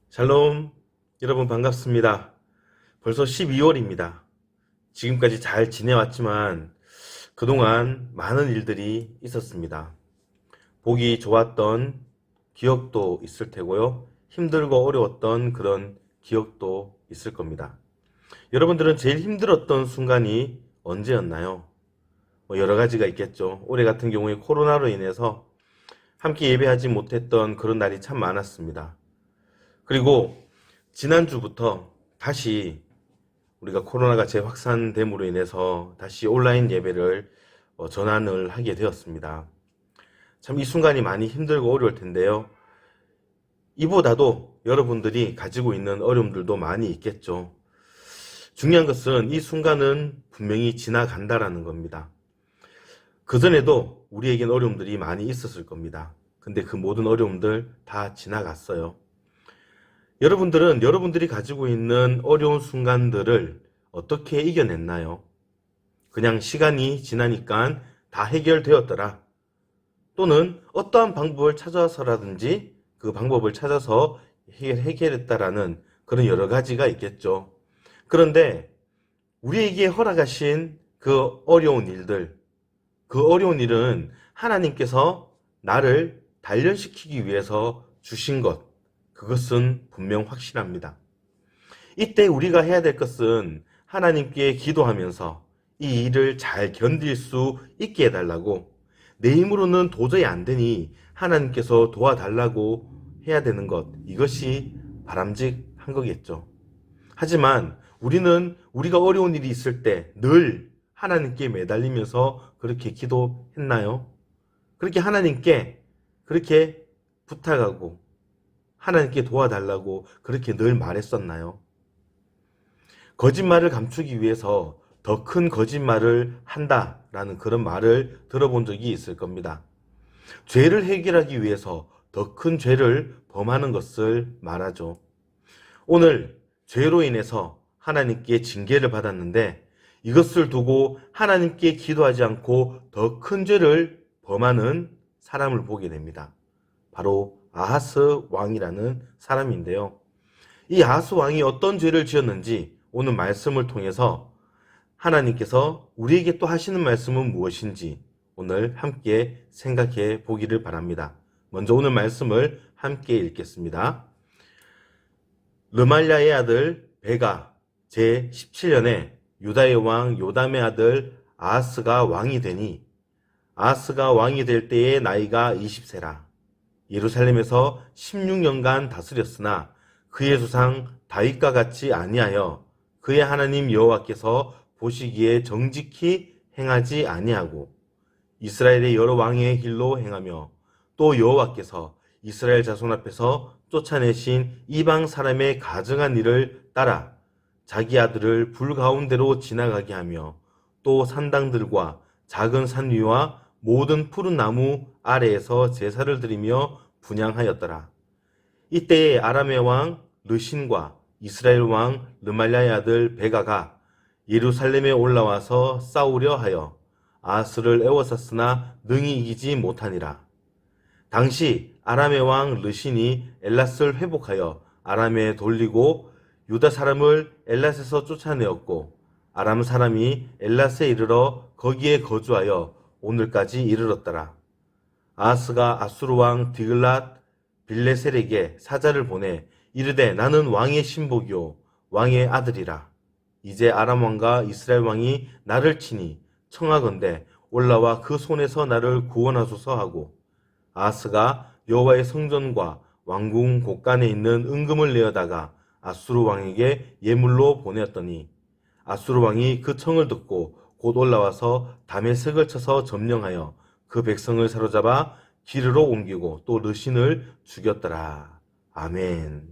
샬롬, 여러분 반갑습니다. 벌써 12월입니다. 지금까지 잘 지내왔지만 그동안 많은 일들이 있었습니다. 보기 좋았던 기억도 있을 테고요. 힘들고 어려웠던 그런 기억도 있을 겁니다. 여러분들은 제일 힘들었던 순간이 언제였나요? 여러 가지가 있겠죠. 올해 같은 경우에 코로나로 인해서 함께 예배하지 못했던 그런 날이 참 많았습니다. 그리고 지난주부터 다시 우리가 코로나가 재확산됨으로 인해서 다시 온라인 예배를 전환을 하게 되었습니다. 참 이 순간이 많이 힘들고 어려울 텐데요. 이보다도 여러분들이 가지고 있는 어려움들도 많이 있겠죠. 중요한 것은 이 순간은 분명히 지나간다라는 겁니다. 그전에도 우리에겐 어려움들이 많이 있었을 겁니다. 근데 그 모든 어려움들 다 지나갔어요. 여러분들은 여러분들이 가지고 있는 어려운 순간들을 어떻게 이겨냈나요? 그냥 시간이 지나니까 다 해결되었더라. 또는 어떠한 방법을 찾아서라든지 그 방법을 찾아서 해결했다라는 그런 여러 가지가 있겠죠. 그런데 우리에게 허락하신 그 어려운 일들, 그 어려운 일은 하나님께서 나를 단련시키기 위해서 주신 것, 그것은 분명 확실합니다. 이때 우리가 해야 될 것은 하나님께 기도하면서 이 일을 잘 견딜 수 있게 해달라고, 내 힘으로는 도저히 안 되니 하나님께서 도와달라고 해야 되는 것, 이것이 바람직한 거겠죠. 하지만 우리는 우리가 어려운 일이 있을 때 늘 하나님께 매달리면서 그렇게 기도했나요? 그렇게 하나님께 그렇게 부탁하고 하나님께 도와달라고 그렇게 늘 말했었나요? 거짓말을 감추기 위해서 더 큰 거짓말을 한다라는 그런 말을 들어본 적이 있을 겁니다. 죄를 해결하기 위해서 더 큰 죄를 범하는 것을 말하죠. 오늘 죄로 인해서 하나님께 징계를 받았는데 이것을 두고 하나님께 기도하지 않고 더 큰 죄를 범하는 사람을 보게 됩니다. 바로 아하스 왕이라는 사람인데요. 이 아하스 왕이 어떤 죄를 지었는지 오늘 말씀을 통해서 하나님께서 우리에게 또 하시는 말씀은 무엇인지 오늘 함께 생각해 보기를 바랍니다. 먼저 오늘 말씀을 함께 읽겠습니다. 르말랴의 아들 베가 제17년에 유다의 왕 요담의 아들 아하스가 왕이 되니 아하스가 왕이 될 때의 나이가 20세라. 예루살렘에서 16년간 다스렸으나 그의 조상 다윗과 같이 아니하여 그의 하나님 여호와께서 보시기에 정직히 행하지 아니하고 이스라엘의 여러 왕의 길로 행하며 또 여호와께서 이스라엘 자손 앞에서 쫓아내신 이방 사람의 가증한 일을 따라 자기 아들을 불 가운데로 지나가게 하며 또 산당들과 작은 산 위와 모든 푸른 나무 아래에서 제사를 드리며 분향하였더라. 이때에 아람의 왕 르신과 이스라엘 왕 르말랴의 아들 베가가 예루살렘에 올라와서 싸우려 하여 아하스를 애워쌌으나 능히 이기지 못하니라. 당시 아람의 왕 르신이 엘랏을 회복하여 아람에 돌리고 유다 사람을 엘랏에서 쫓아내었고 아람 사람이 엘랏에 이르러 거기에 거주하여 오늘까지 이르렀더라. 아하스가 아수르 왕 디글랏 빌레셀에게 사자를 보내 이르되 나는 왕의 신복이요 왕의 아들이라. 이제 아람 왕과 이스라엘 왕이 나를 치니 청하건대 올라와 그 손에서 나를 구원하소서 하고 아하스가 여호와의 성전과 왕궁 곳간에 있는 은금을 내어다가 아수르 왕에게 예물로 보내었더니 아수르 왕이 그 청을 듣고 곧 올라와서 다메섹을 쳐서 점령하여 그 백성을 사로잡아 기르로 옮기고 또 르신을 죽였더라. 아멘.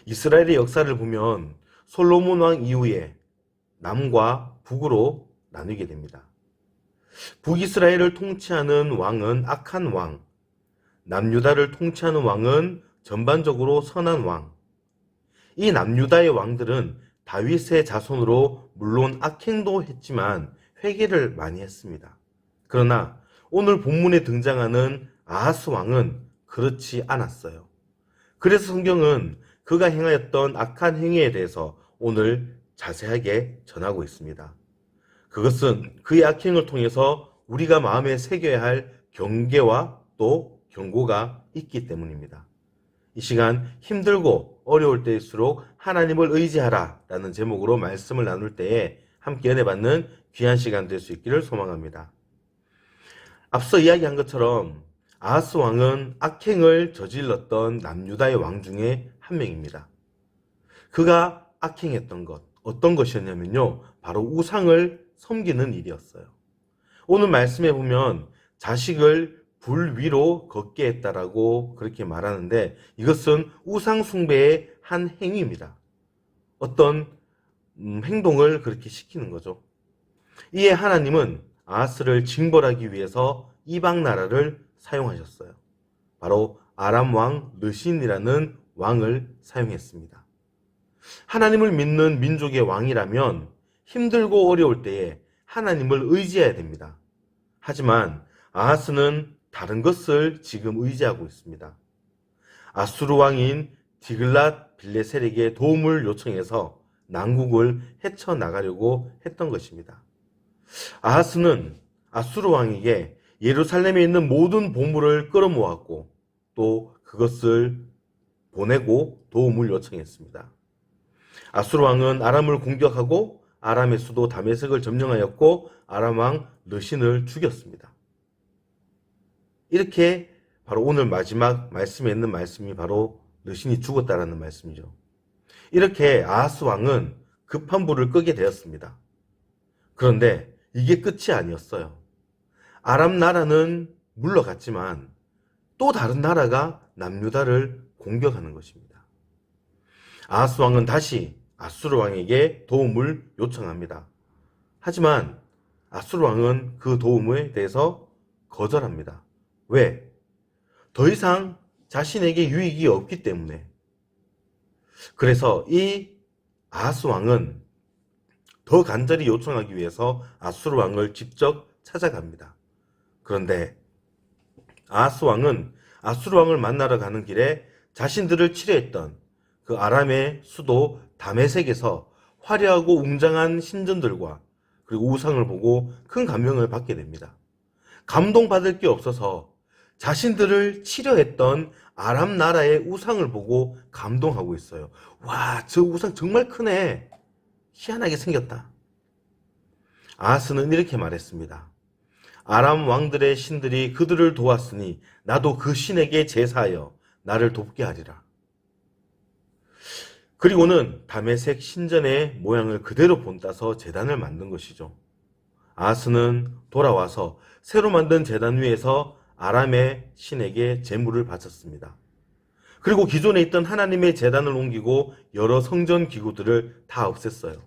이스라엘의 역사를 보면 솔로몬 왕 이후에 남과 북으로 나누게 됩니다. 북이스라엘을 통치하는 왕은 악한 왕, 남유다를 통치하는 왕은 전반적으로 선한 왕. 이 남유다의 왕들은 다윗의 자손으로 물론 악행도 했지만 회개를 많이 했습니다. 그러나 오늘 본문에 등장하는 아하스 왕은 그렇지 않았어요. 그래서 성경은 그가 행하였던 악한 행위에 대해서 오늘 자세하게 전하고 있습니다. 그것은 그의 악행을 통해서 우리가 마음에 새겨야 할 경계와 또 경고가 있기 때문입니다. 이 시간 힘들고 어려울 때일수록 하나님을 의지하라 라는 제목으로 말씀을 나눌 때에 함께 은혜 받는 귀한 시간 될 수 있기를 소망합니다. 앞서 이야기한 것처럼 아하스 왕은 악행을 저질렀던 남유다의 왕 중에 한 명입니다. 그가 악행했던 것, 어떤 것이었냐면요, 바로 우상을 섬기는 일이었어요. 오늘 말씀에 보면 자식을 불 위로 걷게 했다라고 그렇게 말하는데, 이것은 우상 숭배의 한 행위입니다. 어떤 행동을 그렇게 시키는 거죠. 이에 하나님은 아하스를 징벌하기 위해서 이방 나라를 사용하셨어요. 바로 아람 왕 르신이라는 왕을 사용했습니다. 하나님을 믿는 민족의 왕이라면 힘들고 어려울 때에 하나님을 의지해야 됩니다. 하지만 아하스는 다른 것을 지금 의지하고 있습니다. 아수르 왕인 디글랏 빌레셀에게 도움을 요청해서 난국을 헤쳐나가려고 했던 것입니다. 아하스는 아수르 왕에게 예루살렘에 있는 모든 보물을 끌어모았고 또 그것을 보내고 도움을 요청했습니다. 아수르 왕은 아람을 공격하고 아람의 수도 다메섹을 점령하였고 아람 왕 르신을 죽였습니다. 이렇게 바로 오늘 마지막 말씀에 있는 말씀이 바로 르신이 죽었다라는 말씀이죠. 이렇게 아하스 왕은 급한 불을 끄게 되었습니다. 그런데 이게 끝이 아니었어요. 아람 나라는 물러갔지만 또 다른 나라가 남유다를 공격하는 것입니다. 아하스 왕은 다시 아수르 왕에게 도움을 요청합니다. 하지만 아수르 왕은 그 도움에 대해서 거절합니다. 왜? 더 이상 자신에게 유익이 없기 때문에. 그래서 이 아하스 왕은 더 간절히 요청하기 위해서 아수르 왕을 직접 찾아갑니다. 그런데 아하스 왕은 아수르 왕을 만나러 가는 길에 자신들을 치료했던 그 아람의 수도 다메섹에서 화려하고 웅장한 신전들과 그리고 우상을 보고 큰 감명을 받게 됩니다. 감동받을 게 없어서 자신들을 치료했던 아람 나라의 우상을 보고 감동하고 있어요. 와, 저 우상 정말 크네. 희한하게 생겼다. 아하스는 이렇게 말했습니다. 아람 왕들의 신들이 그들을 도왔으니 나도 그 신에게 제사하여 나를 돕게 하리라. 그리고는 다메섹 신전의 모양을 그대로 본따서 제단을 만든 것이죠. 아하스는 돌아와서 새로 만든 제단 위에서 아람의 신에게 제물을 바쳤습니다. 그리고 기존에 있던 하나님의 제단을 옮기고 여러 성전 기구들을 다 없앴어요.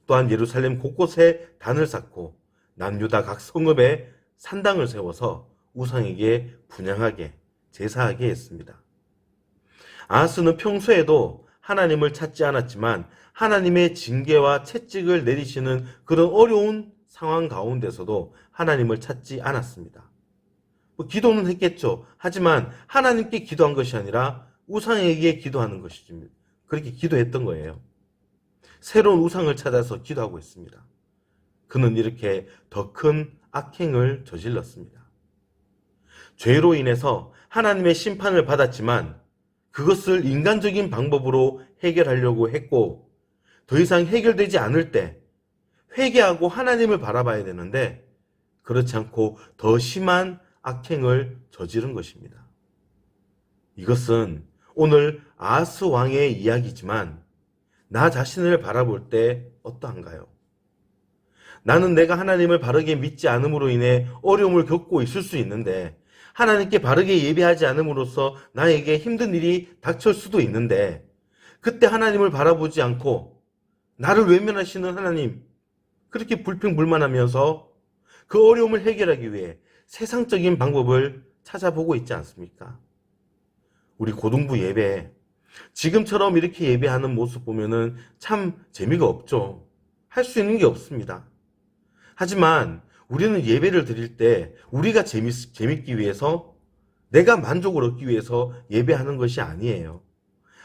또한 예루살렘 곳곳에 단을 쌓고 남유다 각 성읍에 산당을 세워서 우상에게 분향하게 제사하게 했습니다. 아하스는 평소에도 하나님을 찾지 않았지만 하나님의 징계와 채찍을 내리시는 그런 어려운 상황 가운데서도 하나님을 찾지 않았습니다. 기도는 했겠죠. 하지만 하나님께 기도한 것이 아니라 우상에게 기도하는 것이지. 그렇게 기도했던 거예요. 새로운 우상을 찾아서 기도하고 있습니다. 그는 이렇게 더 큰 악행을 저질렀습니다. 죄로 인해서 하나님의 심판을 받았지만 그것을 인간적인 방법으로 해결하려고 했고, 더 이상 해결되지 않을 때 회개하고 하나님을 바라봐야 되는데 그렇지 않고 더 심한 악행을 저지른 것입니다. 이것은 오늘 아하스 왕의 이야기지만 나 자신을 바라볼 때 어떠한가요? 나는 내가 하나님을 바르게 믿지 않음으로 인해 어려움을 겪고 있을 수 있는데, 하나님께 바르게 예배하지 않음으로써 나에게 힘든 일이 닥칠 수도 있는데, 그때 하나님을 바라보지 않고 나를 외면하시는 하나님, 그렇게 불평불만하면서 그 어려움을 해결하기 위해 세상적인 방법을 찾아보고 있지 않습니까? 우리 고등부 예배, 지금처럼 이렇게 예배하는 모습 보면은 참 재미가 없죠. 할 수 있는 게 없습니다. 하지만 우리는 예배를 드릴 때 우리가 재밌기 위해서 내가 만족을 얻기 위해서 예배하는 것이 아니에요.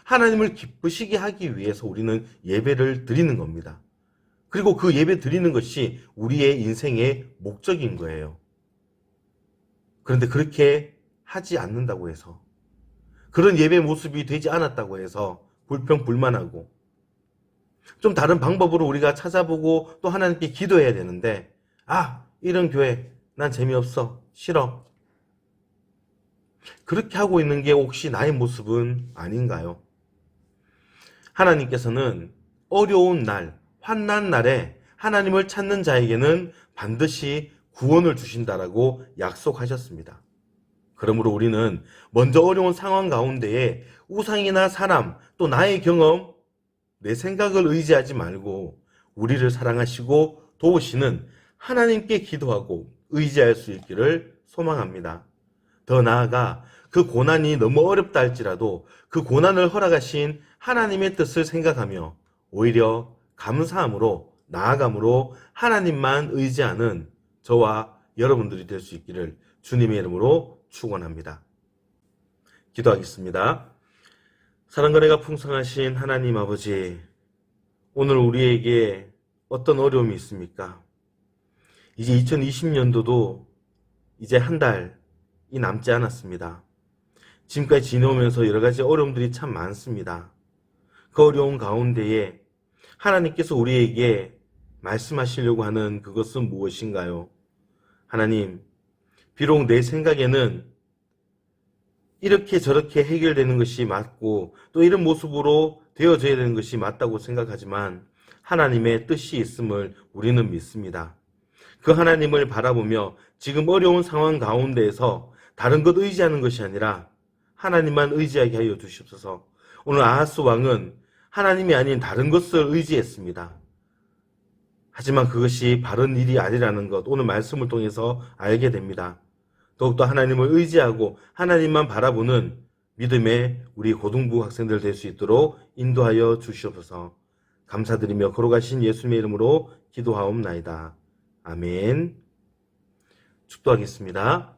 하나님을 기쁘시게 하기 위해서 우리는 예배를 드리는 겁니다. 그리고 그 예배 드리는 것이 우리의 인생의 목적인 거예요. 그런데 그렇게 하지 않는다고 해서, 그런 예배 모습이 되지 않았다고 해서 불평불만하고, 좀 다른 방법으로 우리가 찾아보고 또 하나님께 기도해야 되는데, 이런 교회 난 재미없어, 싫어. 그렇게 하고 있는 게 혹시 나의 모습은 아닌가요? 하나님께서는 어려운 날, 환난 날에 하나님을 찾는 자에게는 반드시 구원을 주신다라고 약속하셨습니다. 그러므로 우리는 먼저 어려운 상황 가운데에 우상이나 사람, 또 나의 경험, 내 생각을 의지하지 말고 우리를 사랑하시고 도우시는 하나님께 기도하고 의지할 수 있기를 소망합니다. 더 나아가 그 고난이 너무 어렵다 할지라도 그 고난을 허락하신 하나님의 뜻을 생각하며 오히려 감사함으로 나아감으로 하나님만 의지하는 저와 여러분들이 될 수 있기를 주님의 이름으로 축원합니다. 기도하겠습니다. 사랑과 은혜가 풍성하신 하나님 아버지, 오늘 우리에게 어떤 어려움이 있습니까? 이제 2020년도도 이제 한 달이 남지 않았습니다. 지금까지 지내오면서 여러 가지 어려움들이 참 많습니다. 그 어려운 가운데에 하나님께서 우리에게 말씀하시려고 하는 그것은 무엇인가요? 하나님, 비록 내 생각에는 이렇게 저렇게 해결되는 것이 맞고 또 이런 모습으로 되어져야 되는 것이 맞다고 생각하지만 하나님의 뜻이 있음을 우리는 믿습니다. 그 하나님을 바라보며 지금 어려운 상황 가운데에서 다른 것 의지하는 것이 아니라 하나님만 의지하게 하여 주시옵소서. 오늘 아하스 왕은 하나님이 아닌 다른 것을 의지했습니다. 하지만 그것이 바른 일이 아니라는 것 오늘 말씀을 통해서 알게 됩니다. 더욱더 하나님을 의지하고 하나님만 바라보는 믿음의 우리 고등부 학생들 될 수 있도록 인도하여 주시옵소서. 감사드리며 걸어가신 예수님의 이름으로 기도하옵나이다. 아멘. 축도하겠습니다.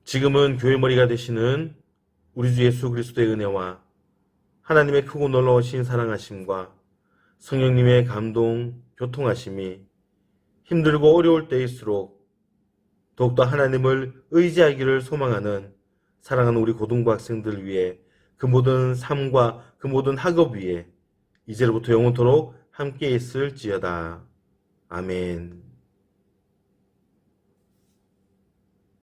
지금은 교회 머리가 되시는 우리 주 예수 그리스도의 은혜와 하나님의 크고 놀라우신 사랑하심과 성령님의 감동, 교통하심이 힘들고 어려울 때일수록 더욱더 하나님을 의지하기를 소망하는 사랑하는 우리 고등부 학생들 위해 그 모든 삶과 그 모든 학업 위에 이제로부터 영원토록 함께 있을지어다. 아멘.